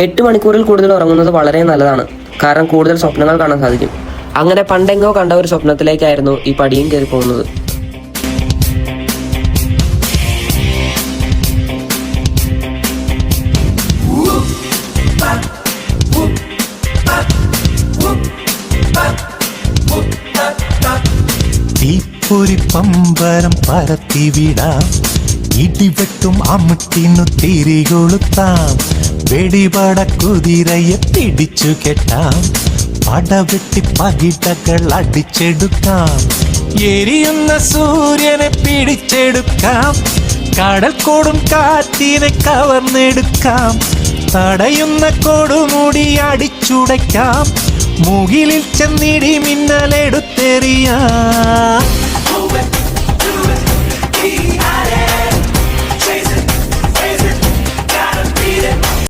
8 മണിക്കൂറിൽ കൂടുതൽ ഉറങ്ങുന്നത് വളരെ നല്ലതാണ്. കാരണം കൂടുതൽ സ്വപ്നങ്ങൾ കാണാൻ സാധിക്കും. അങ്ങനെ പണ്ടെങ്കോ കണ്ട ഒരു സ്വപ്നത്തിലേക്കായിരുന്നു ഈ പടിയും കയറി പോകുന്നത്. തീപ്പൊരി പമ്പരം പരത്തിവിടാം, ഇടിവെട്ടും അമുട്ടിനു തിരികൊളുത്താം, വെടിപട കുതിരയെ പിടിച്ചു കെട്ടാം, പടവെട്ടി പകിടകൾ അടിച്ചെടുക്കാം, എരിയുന്ന സൂര്യനെ പിടിച്ചെടുക്കാം, കടൽ കൊടും കാറ്റിനെ കവർന്നെടുക്കാം, തടയുന്ന കൊടുമുടി അടിച്ചുടയ്ക്കാം, മുകിലിൽ ചെന്നിടി മിന്നലെടുത്തെറിയാം.